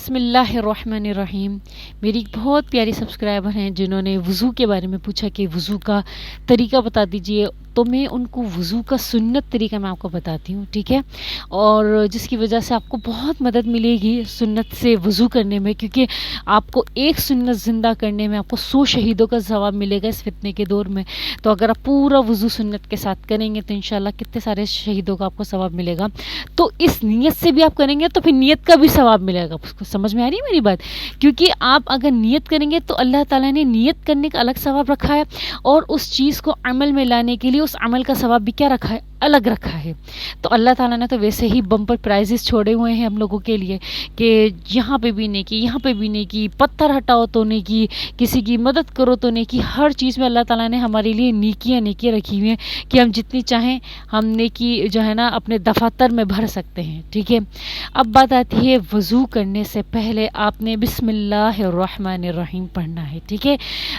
بسم اللہ الرحمن الرحیم. میری ایک بہت پیاری سبسکرائبر ہیں جنہوں نے وضو کے بارے میں پوچھا کہ وضو کا طریقہ بتا دیجئے، تو میں ان کو وضو کا سنت طریقہ میں آپ کو بتاتی ہوں، ٹھیک ہے، اور جس کی وجہ سے آپ کو بہت مدد ملے گی سنت سے وضو کرنے میں، کیونکہ آپ کو ایک سنت زندہ کرنے میں آپ کو 100 شہیدوں کا ثواب ملے گا اس فتنے کے دور میں. تو اگر آپ پورا وضو سنت کے ساتھ کریں گے تو انشاءاللہ کتنے سارے شہیدوں کا آپ کو ثواب ملے گا. تو اس نیت سے بھی آپ کریں گے تو پھر نیت کا بھی ثواب ملے گا. اس کو سمجھ میں آ رہی ہے میری بات؟ کیونکہ آپ اگر نیت کریں گے تو اللہ تعالیٰ نے نیت کرنے کا الگ ثواب رکھا ہے، اور اس چیز کو عمل میں لانے کے لیے اس عمل کا ثواب بھی کیا رکھا ہے؟ الگ رکھا ہے. تو اللہ تعالیٰ نے تو ویسے ہی بمپر پرائزز چھوڑے ہوئے ہیں ہم لوگوں کے لیے کہ یہاں پہ بھی نہیں کی، یہاں پہ بھی نہیں کی، پتھر ہٹاؤ تو نہیں کی، کسی کی مدد کرو تو نہیں کی. ہر چیز میں اللہ تعالیٰ نے ہمارے لیے نیکیاں رکھی ہوئی ہیں کہ ہم جتنی چاہیں ہم نیکی جو ہے نا اپنے دفاتر میں بھر سکتے ہیں، ٹھیک ہے. اب بات آتی ہے وضو کرنے سے پہلے آپ نے بسم اللہ الرحمن الرحیم پڑھنا ہے، ٹھیک ہے.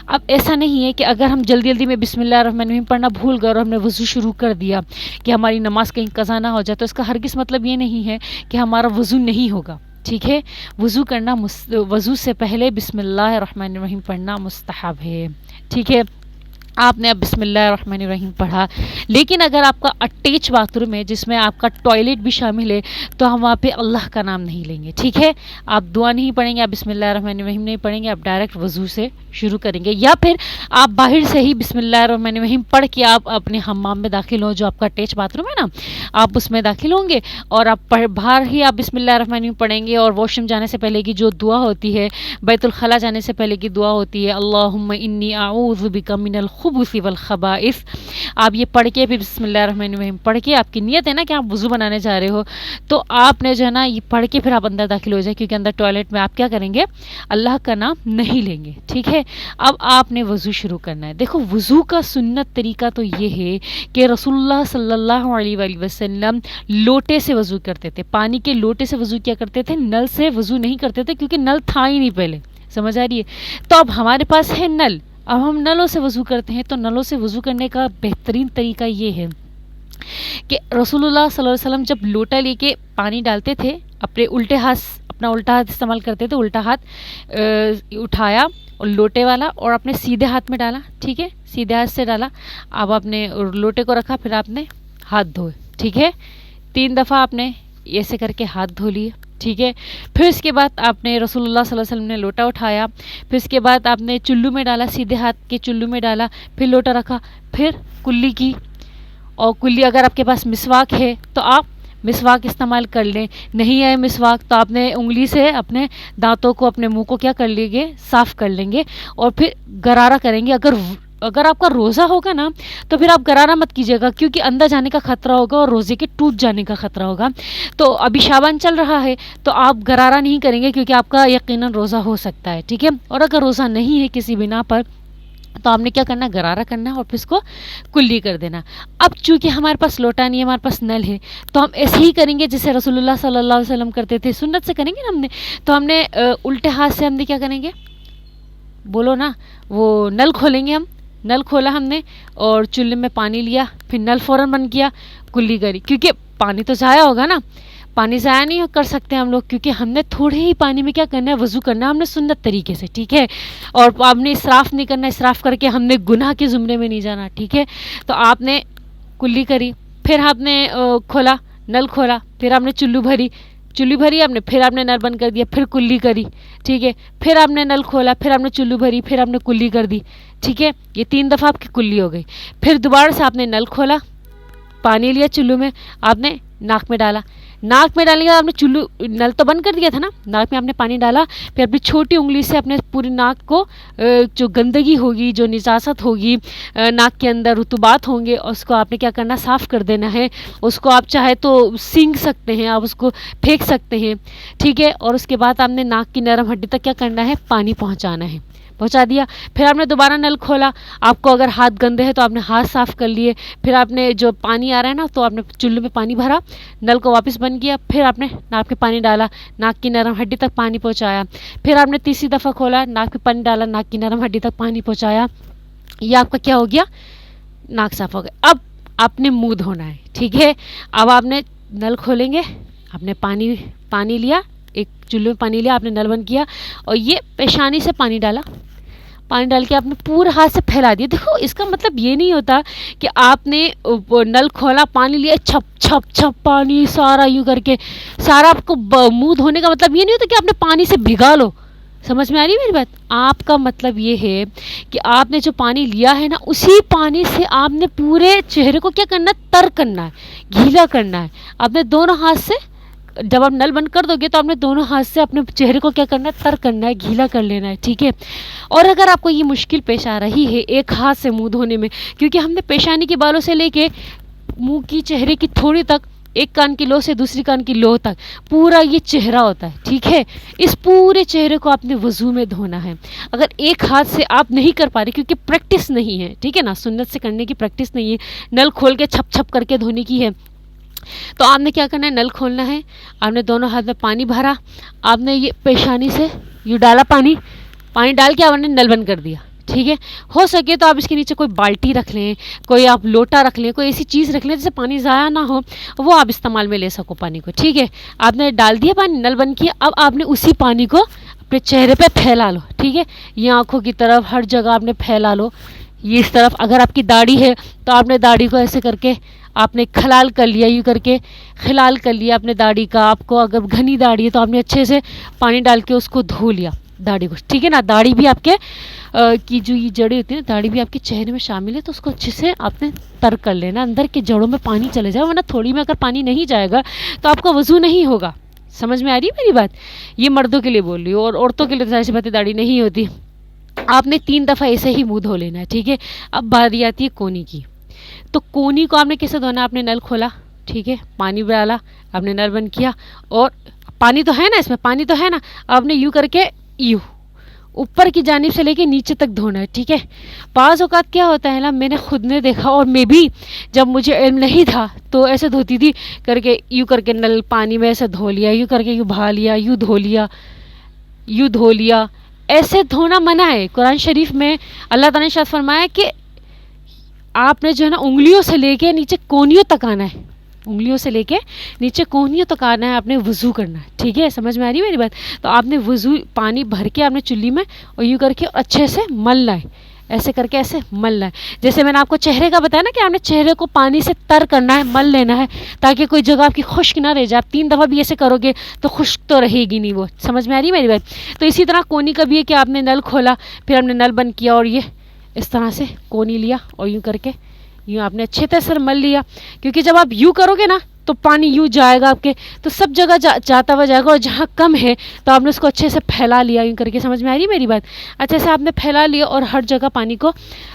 اب ایسا نہیں ہے کہ اگر ہم جلدی میں بسم اللہ الرحمن الرحیم پڑھنا بھول گئے اور ہم نے وضو شروع کر دیا کہ ہماری نماز کہیں قضا نہ ہو جائے، تو اس کا ہرگز مطلب یہ نہیں ہے کہ ہمارا وضو نہیں ہوگا، ٹھیک ہے. وضو سے پہلے بسم اللہ الرحمن الرحیم پڑھنا مستحب ہے، ٹھیک ہے. آپ نے اب بسم اللہ الرحمن الرحیم پڑھا، لیکن اگر آپ کا اٹیچ باتھ روم ہے جس میں آپ کا ٹوائلٹ بھی شامل ہے تو ہم وہاں پہ اللہ کا نام نہیں لیں گے، ٹھیک ہے. آپ دعا نہیں پڑھیں گے، آپ بسم اللہ الرحمن الرحیم نہیں پڑھیں گے، آپ ڈائریکٹ وضو سے شروع کریں گے. یا پھر آپ باہر سے ہی بسم اللہ الرحمن الرحیم پڑھ کے آپ اپنے حمام میں داخل ہوں، جو آپ کا اٹیچ باتھ روم ہے نا، آپ اس میں داخل ہوں گے اور آپ باہر ہی آپ بسم اللہ الرحمن الرحیم پڑھیں گے. اور واش روم جانے سے پہلے کی جو دعا ہوتی ہے، بیت الخلاء جانے سے پہلے کی دعا ہوتی ہے، اللہم انی اعوذ بک من الخبث والخبائث، آپ یہ پڑھ کے پھر بسم اللہ الرحمن الرحیم پڑھ کے، آپ کی نیت ہے نا کہ آپ وضو بنانے جا رہے ہو، تو آپ نے جو ہے نا یہ پڑھ کے پھر آپ اندر داخل ہو جائیں، کیونکہ اندر ٹوائلٹ میں آپ کیا کریں گے؟ اللہ کا نام نہیں لیں گے، ٹھیک ہے. اب آپ نے وضو شروع کرنا ہے. دیکھو وضو کا سنت طریقہ تو یہ ہے کہ رسول اللہ صلی اللہ علیہ وآلہ وسلم لوٹے سے وضو کرتے تھے، پانی کے لوٹے سے وضو کیا کرتے تھے، نل سے وضو نہیں کرتے تھے، کیونکہ نل تھا ہی نہیں پہلے. سمجھ آ رہی ہے؟ تو اب ہمارے پاس ہے نل، اب ہم نلوں سے وضو کرتے ہیں. تو نلوں سے وضو کرنے کا بہترین طریقہ یہ ہے کہ رسول اللہ صلی اللہ علیہ وسلم جب لوٹا لے کے پانی ڈالتے تھے، اپنے اپنا الٹا ہاتھ استعمال کرتے تھے، الٹا ہاتھ اٹھایا اور لوٹے والا اور اپنے سیدھے ہاتھ میں ڈالا، ٹھیک ہے، سیدھے ہاتھ سے ڈالا. اب آپ نے لوٹے کو رکھا، پھر آپ نے ہاتھ دھوئے، ٹھیک ہے. 3 دفعہ آپ نے ایسے کر کے ہاتھ دھو لیے، ٹھیک ہے. پھر اس کے بعد آپ نے رسول اللہ صلی اللہ علیہ وسلم نے لوٹا اٹھایا، پھر اس کے بعد آپ نے چلو میں ڈالا، سیدھے ہاتھ کے چلو میں ڈالا، پھر لوٹا رکھا، پھر کلی کی. اور کلی اگر آپ کے پاس مسواک ہے تو آپ مسواک استعمال کر لیں، نہیں ہے مسواک تو آپ نے انگلی سے اپنے دانتوں کو، اپنے منہ کو کیا کر لیں گے؟ صاف کر لیں گے. اور پھر غرارہ کریں گے. اگر آپ کا روزہ ہوگا نا تو پھر آپ غرارہ مت کیجیے گا، کیونکہ اندر جانے کا خطرہ ہوگا اور روزے کے ٹوٹ جانے کا خطرہ ہوگا. تو ابھی شعبان چل رہا ہے تو آپ غرارہ نہیں کریں گے، کیونکہ آپ کا یقیناً روزہ ہو سکتا ہے، ٹھیک ہے. اور اگر روزہ نہیں ہے کسی بنا پر تو آپ نے کیا کرنا؟ غرارہ کرنا اور پھر اس کو کلی کر دینا. اب چونکہ ہمارے پاس لوٹا نہیں ہے، ہمارے پاس نل ہے، تو ہم ایسے ہی کریں گے جیسے رسول اللہ صلی اللہ علیہ وسلم کرتے تھے، سنت سے کریں گے نا ہم نے. تو ہم نے الٹے ہاتھ سے ہم نے کیا کریں گے؟ بولو نا. وہ نل کھولیں گے، ہم نل کھولا ہم نے اور چولہے میں پانی لیا، پھر نل فوراً بند کیا، کلی کری. کیونکہ پانی تو ضائع ہوگا نا، پانی ضائع نہیں کر سکتے ہم لوگ، کیونکہ ہم نے تھوڑے ہی پانی میں کیا کرنا ہے؟ وضو کرنا ہے ہم نے سنت طریقے سے، ٹھیک ہے. اور آپ نے اسراف نہیں کرنا، اسراف کر کے ہم نے گناہ کے زمرے میں نہیں جانا، ٹھیک ہے. تو آپ نے کلی کری، پھر آپ نے کھولا، نل کھولا، پھر آپ نے چلو بھری آپ نے، پھر آپ نے نل بند کر دیا، پھر کلی کری، ٹھیک ہے. پھر آپ نے نل کھولا، پھر آپ نے چلو بھری، پھر آپ نے کلی کر دی، ٹھیک ہے. یہ 3 دفعہ آپ کی کلی ہو گئی. پھر دوبارہ سے آپ نے نل کھولا، پانی لیا چلو میں، آپ نے ناک میں ڈالا. ناک میں ڈالنے کے بعد آپ نے نل تو بند کر دیا تھا نا، ناک میں آپ نے پانی ڈالا، پھر اپنی چھوٹی انگلی سے اپنے پوری ناک کو جو گندگی ہوگی، جو نجاست ہوگی، ناک کے اندر رطوبات ہوں گے، اس کو آپ نے کیا کرنا؟ صاف کر دینا ہے. اس کو آپ چاہے تو سینگ سکتے ہیں، آپ اس کو پھینک سکتے ہیں، ٹھیک ہے. اور اس کے بعد آپ نے ناک کی نرم ہڈی تک کیا کرنا ہے؟ پانی پہنچانا ہے. پہنچا دیا. پھر آپ نے دوبارہ نل کھولا، آپ کو اگر ہاتھ گندے ہیں تو آپ نے ہاتھ صاف کر لیے. پھر آپ نے جو پانی آ رہا ہے نا تو آپ نے چولہے میں پانی بھرا، نل کو واپس بند کیا، پھر آپ نے ناک میں پانی ڈالا، ناک کی نرم ہڈی تک پانی پہنچایا. پھر آپ نے تیسری دفعہ کھولا، ناک میں پانی ڈالا، ناک کی نرم ہڈی تک پانی پہنچایا. یہ آپ کا کیا ہو گیا؟ ناک صاف ہو گیا. اب آپ نے منہ دھونا ہے، ٹھیک ہے. اب آپ نے نل کھولیں گے، آپ نے پانی لیا، ایک چولہے میں پانی لیا، آپ نے نل بند کیا اور یہ پیشانی سے پانی ڈالا، پانی ڈال کے آپ نے پورے ہاتھ سے پھیلا دیا. دیکھو اس کا مطلب یہ نہیں ہوتا کہ آپ نے نل کھولا، پانی لیا، چھپ چھپ چھپ پانی سارا یوں کر کے سارا آپ کو منہ دھونے کا مطلب یہ نہیں ہوتا کہ آپ نے پانی سے بھگا لو. سمجھ میں آ رہی ہے میری بات؟ آپ کا مطلب یہ ہے کہ آپ نے جو پانی لیا ہے نا، اسی پانی سے آپ نے پورے چہرے کو کیا کرنا ہے؟ تر کرنا ہے، گیلا کرنا ہے. آپ نے دونوں ہاتھ سے، جب آپ نل بند کر دو گے تو آپ نے دونوں ہاتھ سے اپنے چہرے کو کیا کرنا ہے؟ تر کرنا ہے، گیلا کر لینا ہے. ٹھیک ہے. اور اگر آپ کو یہ مشکل پیش آ رہی ہے ایک ہاتھ سے منہ دھونے میں، کیونکہ ہم نے پیشانی کے بالوں سے لے کے منہ کی چہرے کی تھوڑی تک، ایک کان کی لو سے دوسری کان کی لو تک پورا یہ چہرہ ہوتا ہے. ٹھیک ہے. اس پورے چہرے کو آپ نے وضو میں دھونا ہے. اگر ایک ہاتھ سے آپ نہیں کر پا رہے کیونکہ پریکٹس نہیں ہے، ٹھیک ہے نا، سنت سے کرنے کی پریکٹس نہیں ہے، نل کھول کے چھپ چھپ کر کے دھونے کی ہے، تو آپ نے کیا کرنا ہے؟ نل کھولنا ہے، آپ نے دونوں ہاتھ میں پانی بھرا، آپ نے یہ پیشانی سے یہ ڈالا، پانی ڈال کے آپ نے نل بند کر دیا. ٹھیک ہے. ہو سکے تو آپ اس کے نیچے کوئی بالٹی رکھ لیں، کوئی آپ لوٹا رکھ لیں، کوئی ایسی چیز رکھ لیں جس سے پانی ضائع نہ ہو، وہ آپ استعمال میں لے سکو پانی کو. ٹھیک ہے. آپ نے ڈال دیا پانی، نل بند کیا، اب آپ نے اسی پانی کو اپنے چہرے پہ پھیلا لو. ٹھیک ہے. یہ آنکھوں کی طرف ہر جگہ آپ نے پھیلا لو. یہ اس طرف اگر آپ کی داڑھی ہے تو آپ نے داڑھی کو ایسے کر کے آپ نے خلال کر لیا، یوں کر کے خلال کر لیا اپنے داڑھی کا. آپ کو اگر گھنی داڑھی ہے تو آپ نے اچھے سے پانی ڈال کے اس کو دھو لیا داڑھی کو. ٹھیک ہے نا. داڑھی بھی آپ کے کی جو یہ جڑیں ہوتی ہیں، داڑھی بھی آپ کے چہرے میں شامل ہے، تو اس کو اچھے سے آپ نے تر کر لینا، اندر کے جڑوں میں پانی چلے جائے، ورنہ تھوڑی میں اگر پانی نہیں جائے گا تو آپ کا وضو نہیں ہوگا. سمجھ میں آ رہی ہے میری بات؟ یہ مردوں کے لیے بول رہی ہوں، اور عورتوں کے لیے تو ظاہر سی بات ہے داڑھی نہیں ہوتی. آپ نے 3 دفعہ ایسے ہی منہ دھو لینا ہے. ٹھیک ہے. اب باری آتی ہے کونی کی. تو کونی کو آپ نے کیسے دھونا؟ آپ نے نل کھولا، ٹھیک ہے، پانی ڈالا، آپ نے نل بند کیا، اور پانی تو ہے نا، اس میں پانی تو ہے نا، آپ نے یوں کر کے یوں اوپر کی جانب سے لے کے نیچے تک دھونا ہے. ٹھیک ہے. بعض اوقات کیا ہوتا ہے نا، میں نے خود نے دیکھا، اور میں بھی جب مجھے علم نہیں تھا تو ایسے دھوتی تھی کر کے، یوں کر کے نل پانی میں ایسے دھو لیا، یوں کر کے یوں بہا لیا، یوں دھو لیا، یوں دھو لیا. ایسے دھونا منع ہے. قرآن شریف میں اللہ تعالیٰ نے ارشاد فرمایا کہ آپ نے جو ہے نا انگلیوں سے لے کے نیچے کونیوں تک آنا ہے، انگلیوں سے لے کے نیچے کونیوں تک آنا ہے، آپ نے وضو کرنا ہے. ٹھیک ہے. سمجھ میں آ رہی ہے میری بات؟ تو آپ نے وضو پانی بھر کے آپ نے چلی میں اور یوں کر کے اچھے سے ملنا ہے، ایسے کر کے ایسے ملنا ہے. جیسے میں نے آپ کو چہرے کا بتایا نا کہ آپ نے چہرے کو پانی سے تر کرنا ہے، مل لینا ہے، تاکہ کوئی جگہ آپ کی خشک نہ رہ جائے. آپ 3 دفعہ بھی ایسے کرو گے تو خشک تو رہے گی نہیں وہ. سمجھ میں آ رہی ہے میری بات؟ تو اسی طرح کونی کا بھی ہے کہ آپ نے نل کھولا، پھر آپ نے نل بند کیا، اور یہ اس طرح سے کونی لیا اور یوں کر کے یوں آپ نے اچھے طرح سے مل لیا. کیونکہ جب آپ یوں کرو گے نا تو پانی یوں جائے گا آپ کے، تو سب جگہ جاتا ہوا جائے گا، اور جہاں کم ہے تو آپ نے اس کو اچھے سے پھیلا لیا یوں کر کے. سمجھ میں آ رہی ہے میری بات؟ اچھے سے آپ نے پھیلا لیا اور ہر جگہ پانی کو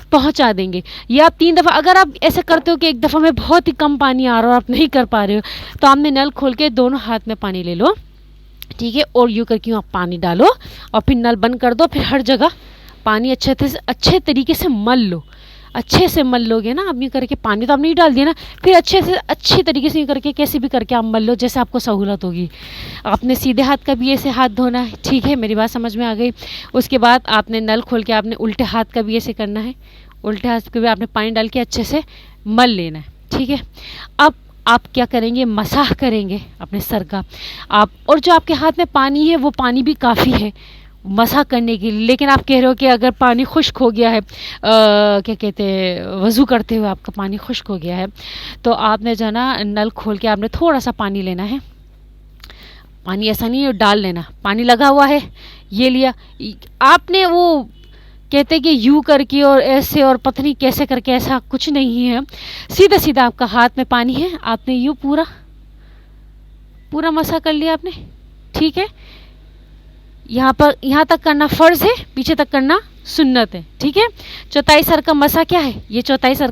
پہنچا دیں گے. یا آپ 3 دفعہ، اگر آپ ایسے کرتے ہو کہ ایک دفعہ میں بہت ہی کم پانی آ رہا ہے اور آپ نہیں کر پا رہے ہو، تو آپ نے نل کھول کے دونوں ہاتھ میں پانی لے لو، ٹھیک ہے، اور یوں کر کے آپ پانی ڈالو اور پھر نل بند کر دو. پھر ہر جگہ پانی اچھے طریقے سے مل لو. اچھے سے مل لو گے نا آپ، یوں کر کے پانی تو آپ نے ہی ڈال دیا نا، پھر اچھی طریقے سے یوں کر کے کیسے بھی کر کے آپ مل لو جیسے آپ کو سہولت ہوگی. آپ نے سیدھے ہاتھ کا بھی ایسے ہاتھ دھونا ہے. ٹھیک ہے. میری بات سمجھ میں آ گئی؟ اس کے بعد آپ نے نل کھول کے آپ نے الٹے ہاتھ کا بھی ایسے کرنا ہے، الٹے ہاتھ کا بھی آپ نے پانی ڈال کے اچھے سے مل لینا ہے. ٹھیک ہے. اب آپ کیا کریں گے؟ مسح کریں گے اپنے سر کا. اور جو آپ کے ہاتھ میں پانی ہے وہ پانی بھی کافی ہے مسح کرنے کے لیے. لیکن آپ کہہ رہے ہو کہ اگر پانی خشک ہو گیا ہے، کیا کہتے ہیں، وضو کرتے ہوئے آپ کا پانی خشک ہو گیا ہے، تو آپ نے جو ہے نا نل کھول کے آپ نے تھوڑا سا پانی لینا ہے. پانی ایسا نہیں ہے ڈال لینا، پانی لگا ہوا ہے یہ لیا. آپ نے وہ کہتے کہ یوں کر کے اور ایسے اور پتہ نہیں کیسے کر کے، ایسا کچھ نہیں ہے. سیدھا سیدھا آپ کا ہاتھ میں پانی ہے، آپ نے یوں پورا مسح کر لیا آپ نے. ٹھیک ہے. یہاں تک کرنا فرض ہے، پیچھے تک کرنا سنت ہے. ٹھیک ہے. چوتھائی سر کا مسح کیا ہے؟ یہ چوتھائی سر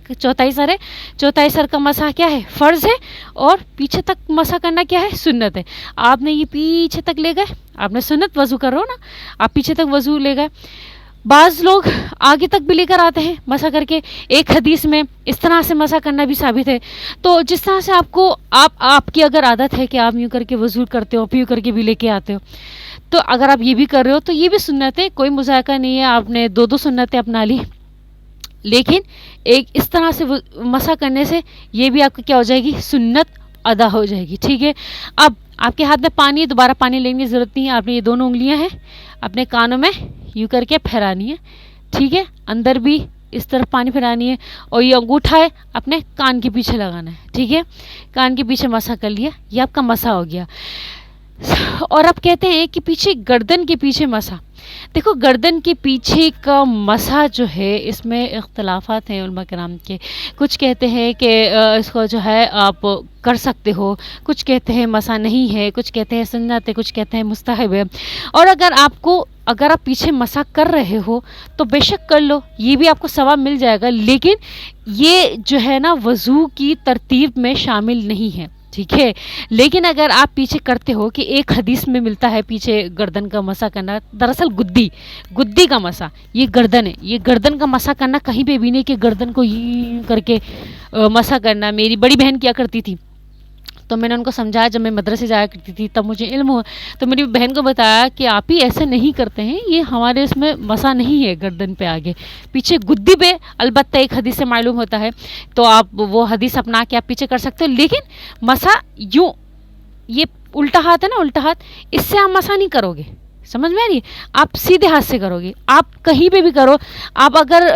ہے. چوتھائی سر کا مسح کیا ہے؟ فرض ہے. اور پیچھے تک مسح کرنا کیا ہے؟ سنت ہے. آپ نے یہ پیچھے تک لے گئے، آپ نے سنت وضو کرو نا، آپ پیچھے تک وضو لے گئے. بعض لوگ آگے تک بھی لے کر آتے ہیں مسح کر کے. ایک حدیث میں اس طرح سے مسح کرنا بھی ثابت ہے. تو جس طرح سے آپ کی اگر عادت ہے کہ آپ یوں کر کے وضو کرتے ہو، پھر یوں کر کے بھی لے کے آتے ہو، تو اگر آپ یہ بھی کر رہے ہو تو یہ بھی سنت ہے، کوئی مذائقہ نہیں ہے. آپ نے 2 سنتیں اپنا لی، لیکن ایک اس طرح سے مسح کرنے سے یہ بھی آپ کی کیا ہو جائے گی؟ سنت ادا ہو جائے گی. ٹھیک ہے. اب آپ کے ہاتھ میں پانی ہے, دوبارہ پانی لینے کی ضرورت نہیں ہے. آپ نے یہ دونوں انگلیاں ہیں اپنے کانوں میں یوں کر کے پھیرانی ہے, ٹھیک ہے, اندر بھی اس طرف پانی پھیرانی ہے, اور یہ انگوٹھا ہے اپنے کان کے پیچھے لگانا ہے, ٹھیک ہے, کان کے پیچھے مسا کر لیا, یہ آپ کا مسا ہو گیا. اور اب کہتے ہیں کہ پیچھے گردن کے پیچھے مسا. دیکھو گردن کے پیچھے کا مسا جو ہے اس میں اختلافات ہیں علماء کرام کے. کچھ کہتے ہیں کہ اس کو جو ہے آپ کر سکتے ہو, کچھ کہتے ہیں مسا نہیں ہے, کچھ کہتے ہیں سنت ہے, کچھ کہتے ہیں مستحب ہے. اور اگر آپ پیچھے مسا کر رہے ہو تو بے شک کر لو, یہ بھی آپ کو ثواب مل جائے گا, لیکن یہ جو ہے نا وضو کی ترتیب میں شامل نہیں ہے, ٹھیک ہے. لیکن اگر آپ پیچھے کرتے ہو کہ ایک حدیث میں ملتا ہے پیچھے گردن کا مسا کرنا, دراصل گدی کا مسا, یہ گردن ہے, یہ گردن کا مسا کرنا کہیں پہ بھی نہیں کہ گردن کو یوں کر کے مسا کرنا. میری بڑی بہن کیا کرتی تھی تو میں نے ان کو سمجھایا, جب میں مدرسے جایا کرتی تھی تب مجھے علم ہوا, تو میری بہن کو بتایا کہ آپ ہی ایسے نہیں کرتے ہیں, یہ ہمارے اس میں مسا نہیں ہے گردن پہ, آگے پیچھے گدی پہ البتہ ایک حدیث سے معلوم ہوتا ہے, تو آپ وہ حدیث اپنا کے آپ پیچھے کر سکتے ہو. لیکن مسا یوں, یہ الٹا ہاتھ ہے نا, الٹا ہاتھ, اس سے آپ مسا نہیں کرو گے, سمجھ میں آ رہی ہے, آپ سیدھے ہاتھ سے کرو گے. آپ کہیں پہ بھی کرو, آپ اگر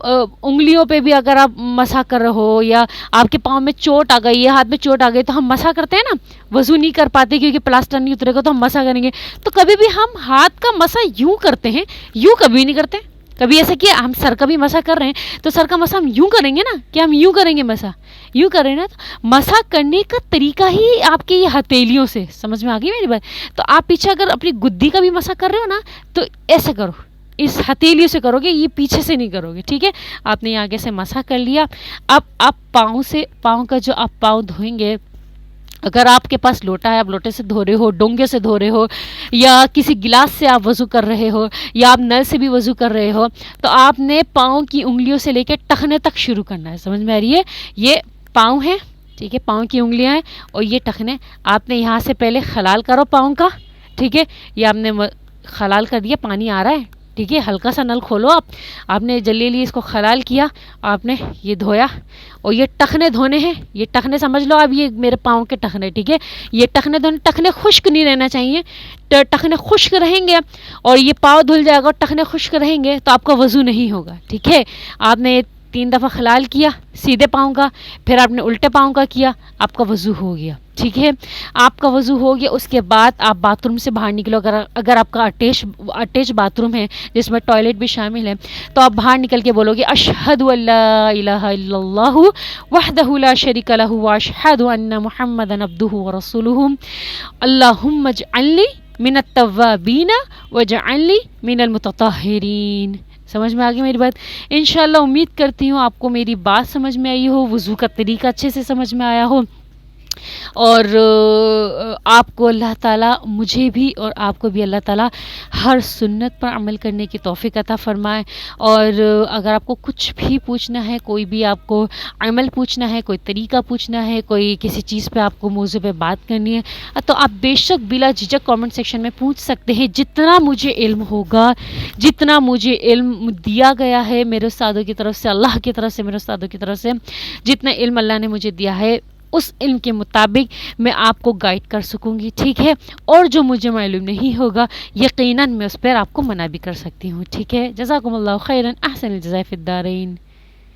انگلیوں پہ بھی اگر آپ مسا کر رہے ہو, یا آپ کے پاؤں میں چوٹ آ گئی, یا ہاتھ میں چوٹ آ گئی, تو ہم مسا کرتے ہیں نا, وضو نہیں کر پاتے کیونکہ پلاسٹر نہیں اترے گا تو ہم مسا کریں گے. تو کبھی بھی ہم ہاتھ کا مسا یوں کرتے ہیں, یوں کبھی نہیں کرتے. کبھی ایسا کیا ہم سر کا بھی مسا کر رہے ہیں تو سر کا مسا ہم یوں کریں گے نا, کہ ہم یوں کریں گے مسا, یوں کریں نا. تو مسا کرنے کا طریقہ ہی آپ کے یہ ہتھیلیوں سے, سمجھ میں آ گئی میری بات. تو آپ پیچھے اگر اپنی گدی کا بھی مسا کر رہے ہو نا تو ایسا کرو, اس ہتھیلیوں سے کرو گے, یہ پیچھے سے نہیں کرو گے, ٹھیک ہے. آپ نے آگے سے مسا کر لیا. اب آپ پاؤں کا جو آپ پاؤں دھوئیں گے, اگر آپ کے پاس لوٹا ہے, آپ لوٹے سے دھو رہے ہو, ڈونگے سے دھو رہے ہو, یا کسی گلاس سے آپ وضو کر رہے ہو, یا آپ نل سے بھی وضو کر رہے ہو, تو آپ نے پاؤں کی انگلیوں سے لے کے ٹخنے تک شروع کرنا ہے. سمجھ میں آ رہی ہے, یہ پاؤں ہیں, ٹھیک ہے, پاؤں کی انگلیاں ہیں, اور یہ ٹخنے. آپ نے یہاں سے پہلے خلال کرو پاؤں کا, ٹھیک ہے, یہ آپ نے خلال کر دیا, پانی آ رہا ہے, ٹھیک ہے, ہلکا سا نل کھولو, آپ نے جلی اس کو خلال کیا, آپ نے یہ دھویا, اور یہ ٹخنے دھونے ہیں. یہ ٹخنے سمجھ لو اب یہ میرے پاؤں کے ٹخنے, ٹھیک ہے, یہ ٹخنے دھونے. ٹخنے خشک نہیں رہنا چاہیے, ٹخنے خشک رہیں گے اور یہ پاؤں دھل جائے گا, اور ٹخنے خشک رہیں گے تو آپ کا وضو نہیں ہوگا, ٹھیک ہے. آپ نے 3 دفعہ خلال کیا سیدھے پاؤں کا, پھر آپ نے الٹے پاؤں کا کیا, آپ کا وضو ہو گیا, ٹھیک ہے. آپ کا وضو ہو گیا. اس کے بعد آپ باتھ روم سے باہر نکلو, اگر آپ کا اٹیچ باتھ روم ہے جس میں ٹوائلٹ بھی شامل ہے, تو آپ باہر نکل کے بولو گے اشہد ان لا الہ الا اللہ وحدہ لا شریک لہ واشہد ان محمدا عبدہ ورسولہ اللہم اجعلنی من التوابین واجعلنی من المتطہرین. سمجھ میں آگئی میری بات. انشاءاللہ امید کرتی ہوں آپ کو میری بات سمجھ میں آئی ہو, وضو کا طریقہ اچھے سے سمجھ میں آیا ہو, اور آپ کو اللہ تعالیٰ, مجھے بھی اور آپ کو بھی اللہ تعالیٰ ہر سنت پر عمل کرنے کی توفیق عطا فرمائے. اور اگر آپ کو کچھ بھی پوچھنا ہے, کوئی بھی آپ کو عمل پوچھنا ہے, کوئی طریقہ پوچھنا ہے, کوئی کسی چیز پہ آپ کو موضوع پہ بات کرنی ہے, تو آپ بے شک بلا جھجک کامنٹ سیکشن میں پوچھ سکتے ہیں. جتنا مجھے علم ہوگا, جتنا مجھے علم دیا گیا ہے میرے استادوں کی طرف سے, اللہ کی طرف سے, میرے استادوں کی طرف سے, جتنا علم اللہ نے مجھے دیا ہے, اس علم کے مطابق میں آپ کو گائیڈ کر سکوں گی, ٹھیک ہے. اور جو مجھے معلوم نہیں ہوگا یقیناً میں اس پر آپ کو منع بھی کر سکتی ہوں, ٹھیک ہے. جزاکم اللہ خیراً, احسن الجزاء فی الدارین.